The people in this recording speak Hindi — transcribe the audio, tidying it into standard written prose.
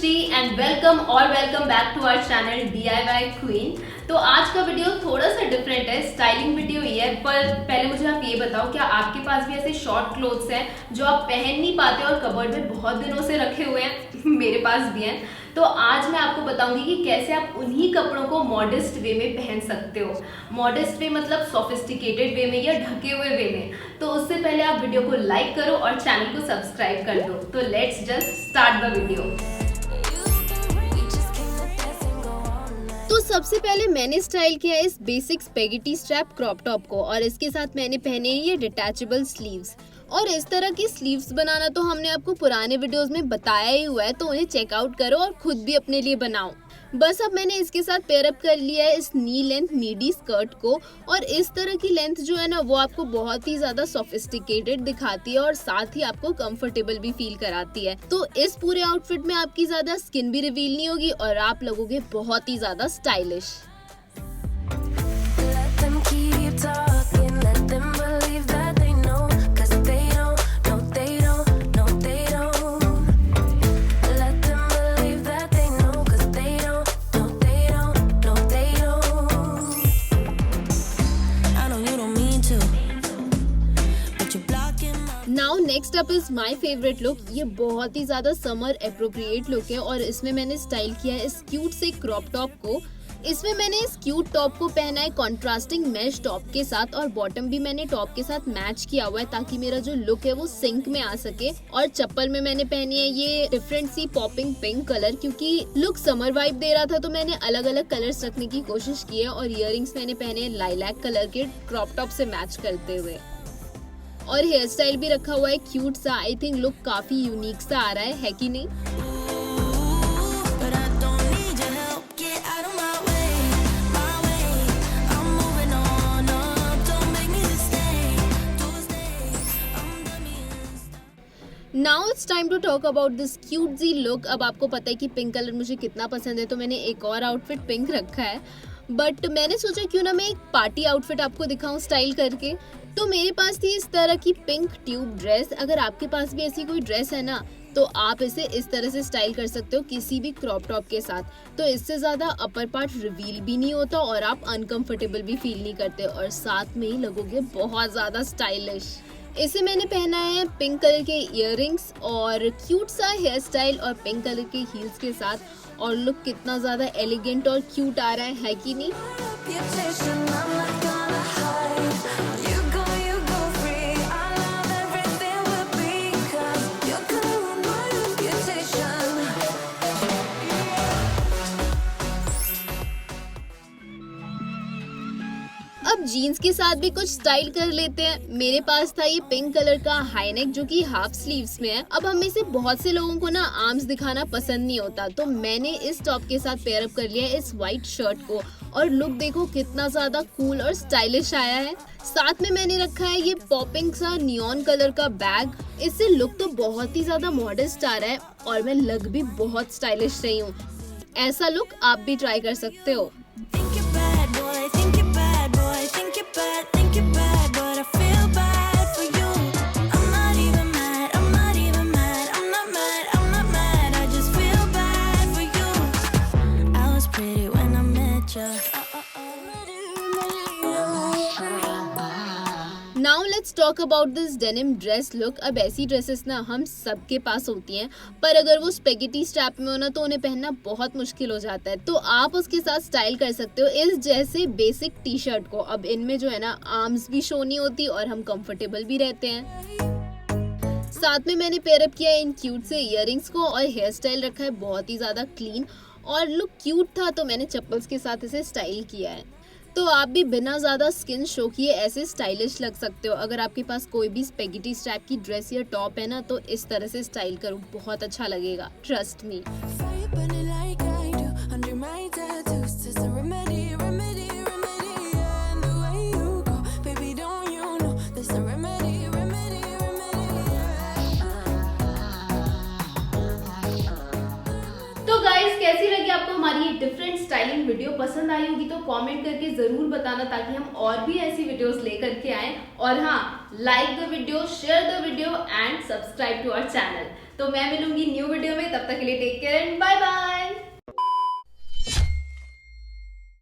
Srishti and welcome back to our channel DIY Queen. तो आज का वीडियो थोड़ा सा डिफरेंट है, स्टाइलिंग वीडियो ही है। पर पहले मुझे आप ये बताओ, क्या आपके पास भी ऐसे शॉर्ट क्लोथ्स हैं जो आप पहन नहीं पाते और कबर्ड में बहुत दिनों से रखे हुए हैं? मेरे पास भी हैं। तो आज मैं आपको बताऊंगी कि कैसे आप उन्हीं कपड़ों को मॉडेस्ट वे में पहन सकते हो। मॉडेस्ट वे मतलब सोफिस्टिकेटेड वे में या ढके हुए वे में। तो उससे पहले आप वीडियो को लाइक करो और चैनल को सब्सक्राइब कर दो। तो let's just start the video. तो सबसे पहले मैंने स्टाइल किया इस basic spaghetti strap crop top को और इसके साथ मैंने पहने ये डिटैचेबल स्लीव्स। और इस तरह की स्लीव्स बनाना तो हमने आपको पुराने वीडियोस में बताया ही हुआ है, तो उन्हें चेकआउट करो और खुद भी अपने लिए बनाओ। बस अब मैंने इसके साथ पेयर अप कर लिया है इस नी लेंथ मीडी स्कर्ट को। और इस तरह की लेंथ जो है ना, वो आपको बहुत ही ज्यादा सोफिस्टिकेटेड दिखाती है और साथ ही आपको कंफर्टेबल भी फील कराती है। तो इस पूरे आउटफिट में आपकी ज्यादा स्किन भी रिवील नहीं होगी और आप लगोगे बहुत ही ज्यादा stylish. Now next up is my favourite look. ये बहुत ही ज्यादा समर अप्रोप्रिएट लुक है और इसमें मैंने स्टाइल किया है इस क्यूट से क्रॉप टॉप को। इसमें मैंने इस क्यूट टॉप को पहना है कॉन्ट्रास्टिंग मैश टॉप के साथ और बॉटम भी मैंने टॉप के साथ मैच किया हुआ है ताकि मेरा जो लुक है वो सिंक में आ सके। और चप्पल में मैंने पहनी है ये डिफरेंट सी पॉपिंग पिंक कलर, क्योंकि लुक समर वाइब दे रहा था तो मैंने अलग अलग कलर्स रखने की कोशिश की है। और इयररिंग्स मैंने पहने लाइलैक कलर के क्रॉप टॉप से मैच करते हुए। और हेयर स्टाइल भी रखा हुआ है क्यूट सा। आई थिंक लुक काफी यूनिक सा आ रहा है कि नहीं? Now it's time to talk about this cute जी लुक। अब आपको पता है कि पिंक कलर मुझे कितना पसंद है, तो मैंने एक और आउटफिट पिंक रखा है। बट मैंने सोचा क्यों ना मैं एक पार्टी आउटफिट आपको दिखाऊं स्टाइल करके। तो मेरे पास थी इस तरह की पिंक ट्यूब ड्रेस। अगर आपके पास भी ऐसी कोई ड्रेस है ना, तो आप इसे इस तरह से स्टाइल कर सकते हो किसी भी क्रॉप टॉप के साथ। तो इससे ज्यादा अपर पार्ट रिवील भी नहीं होता और आप अनकंफर्टेबल भी फील नहीं करते और साथ में ही लगोगे बहुत ज्यादा स्टाइलिश। इसे मैंने पहना है पिंक कलर के इयररिंग्स और क्यूट सा हेयर स्टाइल और पिंक कलर के हील्स के साथ। और लुक कितना ज्यादा एलिगेंट और क्यूट आ रहा है कि नहीं? अब जीन्स के साथ भी कुछ स्टाइल कर लेते हैं। मेरे पास था ये पिंक कलर का हाई नेक जो कि हाफ स्लीव्स में है। अब हम में से बहुत से लोगों को ना आर्म्स दिखाना पसंद नहीं होता, तो मैंने इस टॉप के साथ पेयर अप कर लिया है इस व्हाइट शर्ट को। और लुक देखो कितना ज्यादा कूल और स्टाइलिश आया है। साथ में मैंने रखा है ये पॉपिंग सा नियॉन कलर का बैग। इससे लुक तो बहुत ही ज्यादा मॉडेस्ट आ रहा है और मैं लग भी बहुत स्टाइलिश रही हूँ। ऐसा लुक आप भी ट्राई कर सकते हो। Now let's talk about this denim dress look. अब ऐसी ड्रेसेस ना हम सबके पास होती हैं, पर अगर वो स्पेगेटी स्ट्रैप में हो ना, तो उन्हें पहनना बहुत मुश्किल हो जाता है। तो आप उसके साथ स्टाइल कर सकते हो इस जैसे बेसिक टी शर्ट को। अब इनमें जो है ना, आर्म्स भी शो नहीं होती और हम कंफर्टेबल भी रहते हैं। साथ में मैंने पेयर अप किया इन क्यूट से इयररिंग्स को और हेयर स्टाइल रखा है बहुत ही ज्यादा क्लीन और लुक क्यूट था, तो मैंने चप्पल्स के साथ इसे स्टाइल किया है। तो आप भी बिना ज्यादा स्किन शो किए ऐसे स्टाइलिश लग सकते हो। अगर आपके पास कोई भी स्पेगेटी स्ट्रैप की ड्रेस या टॉप है ना, तो इस तरह से स्टाइल करो, बहुत अच्छा लगेगा, ट्रस्ट मी। कैसी लगी आपको हमारी ये डिफरेंट स्टाइलिंग वीडियो? पसंद आई होगी तो कमेंट करके जरूर बताना ताकि हम और भी ऐसी वीडियोस लेकर के आएं। और हाँ, like the video, share the video and subscribe to our channel. तो मैं मिलूंगी न्यू वीडियो में, तब तब तक के लिए take care and bye bye.